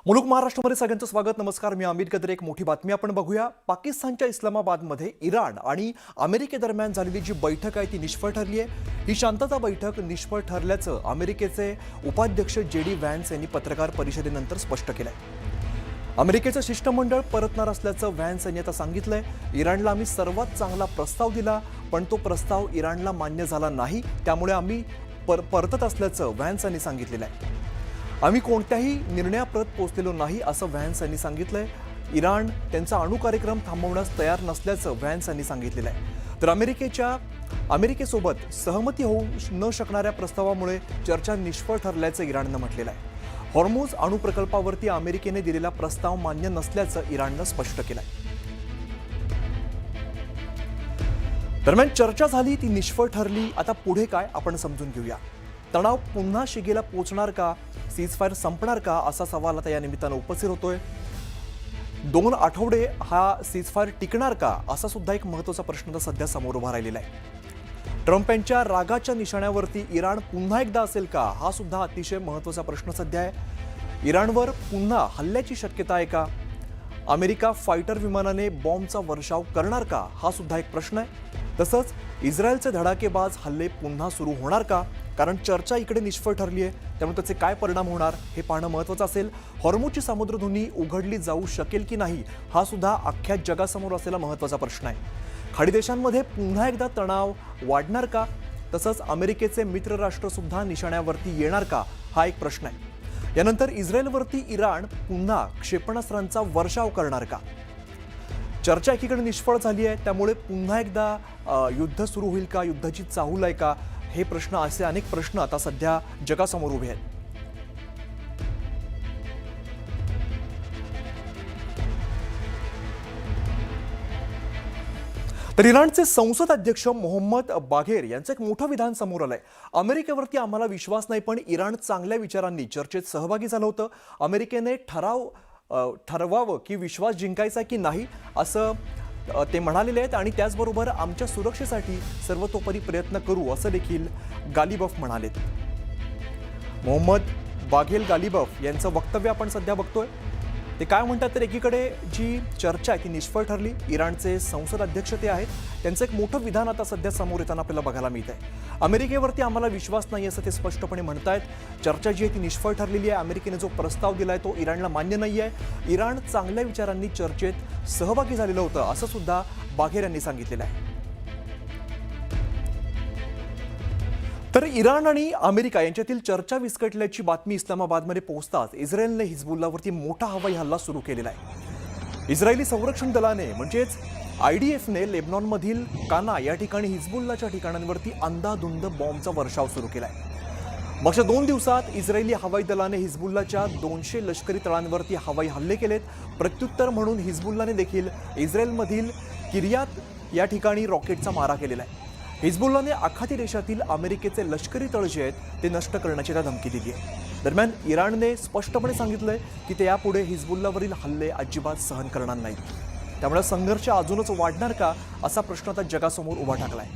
मुलुक महाराष्ट्रामध्ये सगळ्यांचं स्वागत. नमस्कार, मी अमित गद्रे. एक मोठी बातमी आपण बघूया. पाकिस्तानच्या इस्लामाबादमध्ये इराण आणि अमेरिकेदरम्यान झालेली जी बैठक आहे ती निष्फळ ठरली आहे. ही शांतता बैठक निष्फळ ठरल्याचं अमेरिकेचे उपाध्यक्ष JD व्हॅन्स यांनी पत्रकार परिषदेनंतर स्पष्ट केलंय. अमेरिकेचं शिष्टमंडळ परतणार असल्याचं व्हॅन्स यांनी आता सांगितलंय. इराणला आम्ही सर्वात चांगला प्रस्ताव दिला, पण तो प्रस्ताव इराणला मान्य झाला नाही, त्यामुळे आम्ही परतत असल्याचं व्हॅन्स यांनी सांगितलेलं आहे. आम्ही कोणत्याही निर्णयाप्रत पोहोचलेलो नाही असं व्हॅन्स यांनी सांगितलंय. इराण त्यांचा अणु कार्यक्रम थांबवण्यास तयार नसल्याचं व्हॅन्स यांनी सांगितलेलं आहे. तर अमेरिकेसोबत सहमती होऊ न शकणाऱ्या प्रस्तावामुळे चर्चा निष्फळ ठरल्याचं इराणनं म्हटलेलं आहे. हॉर्मुझ अणु प्रकल्पावरती अमेरिकेने दिलेला प्रस्ताव मान्य नसल्याचं इराणनं स्पष्ट केलंय. दरम्यान चर्चा झाली, ती निष्फळ ठरली. आता पुढे काय आपण समजून घेऊया. तणाव पुन्हा शिगेला पोहोचणार का? सीजफायर संपणार का? असा सवाल आता या निमित्तानं उपस्थित होतोय. 2 आठवडे हा सीजफायर टिकणार का? असा सुद्धा एक महत्त्वाचा प्रश्न तर सध्या समोर उभा राहिलेला आहे. ट्रम्प यांच्या रागाच्या निशाण्यावरती इराण पुन्हा एकदा असेल का? हा सुद्धा अतिशय महत्त्वाचा प्रश्न सध्या आहे. इराणवर पुन्हा हल्ल्याची शक्यता आहे का? अमेरिका फायटर विमानाने बॉम्बचा वर्षाव करणार का? हा सुद्धा एक प्रश्न आहे. तसंच इस्रायलचे धडाकेबाज हल्ले पुन्हा सुरू होणार का? कारण चर्चा इकडे निष्फळ ठरली आहे, त्यामुळे त्याचे काय परिणाम होणार हे पाहणं महत्त्वाचं असेल. हॉर्मुझची सामुद्रधुनी उघडली जाऊ शकेल की नाही, हा सुद्धा अख्ख्या जगासमोर असलेला महत्त्वाचा प्रश्न आहे. खाडी देशांमध्ये पुन्हा एकदा तणाव वाढणार का? तसंच अमेरिकेचे मित्र राष्ट्र सुद्धा निशाण्यावरती येणार का? हा एक प्रश्न आहे. यानंतर इस्रायलवरती इराण पुन्हा क्षेपणास्त्रांचा वर्षाव करणार का? चर्चा एकीकडे निष्फळ झाली आहे, त्यामुळे पुन्हा एकदा युद्ध सुरू होईल का? युद्धाची चाहूल आहे का? हे प्रश्न, असे अनेक प्रश्न आता सध्या जगासमोर उभे आहेत. तर इराणचे संसद अध्यक्ष मोहम्मद बाघेर यांचं एक मोठं विधान समोर आलंय. अमेरिकेवरती आम्हाला विश्वास नाही, पण इराण चांगल्या विचारांनी चर्चेत सहभागी झालं होतं. अमेरिकेने ठरवावं की विश्वास जिंकायचा की नाही, असं ते म्हणालेले आहेत. आणि त्याचबरोबर आमच्या सुरक्षेसाठी सर्वतोपरी प्रयत्न करू, असं देखील गालिबफ म्हणालेत. मोहम्मद बाघेल गालिबफ यांचं वक्तव्य आपण सध्या बघतोय. ते काय म्हणतात तर एकीकडे जी चर्चा आहे ती निष्फळ ठरली. इराणचे संसद अध्यक्ष ते आहेत, त्यांचं एक मोठं विधान आता सध्या समोर येताना आपल्याला बघायला मिळत आहे. अमेरिकेवरती आम्हाला विश्वास नाही असं ते स्पष्टपणे म्हणतायत. चर्चा जी आहे ती निष्फळ ठरलेली आहे. अमेरिकेने जो प्रस्ताव दिलाय तो इराणला मान्य नाही आहे. इराण चांगल्या विचारांनी चर्चेत सहभागी झालेलं होतं, असं सुद्धा बाघेर यांनी सांगितलेलं आहे. तर इराण आणि अमेरिका यांच्यातील चर्चा विस्कटल्याची बातमी इस्लामाबादमध्ये पोहोचताच इस्रायलने हिजबुल्लावरती मोठा हवाई हल्ला सुरू केलेला आहे. इस्रायली संरक्षण दलाने म्हणजेच IDFने लेबनॉनमधील काना या ठिकाणी हिजबुल्लाच्या ठिकाणांवरती अंधाधुंद बॉम्बचा वर्षाव सुरू केला आहे. मागच्या 2 दिवसात इस्रायली हवाई दलाने हिजबुल्लाच्या 200 लष्करी तळांवरती हवाई हल्ले केलेत. प्रत्युत्तर म्हणून हिजबुल्लाने देखील इस्रायलमधील किर्यात या ठिकाणी रॉकेटचा मारा केलेला आहे. हिजबुल्लाने आखाती देशातील अमेरिकेचे लष्करी तळ जे आहेत ते नष्ट करण्याची त्या धमकी दिली आहे. दरम्यान इराणने स्पष्टपणे सांगितलंय की ते यापुढे हिजबुल्लावरील हल्ले अजिबात सहन करणार नाहीत. त्यामुळे संघर्ष अजूनच वाढणार का, असा प्रश्न आता जगासमोर उभा ठाकलाय.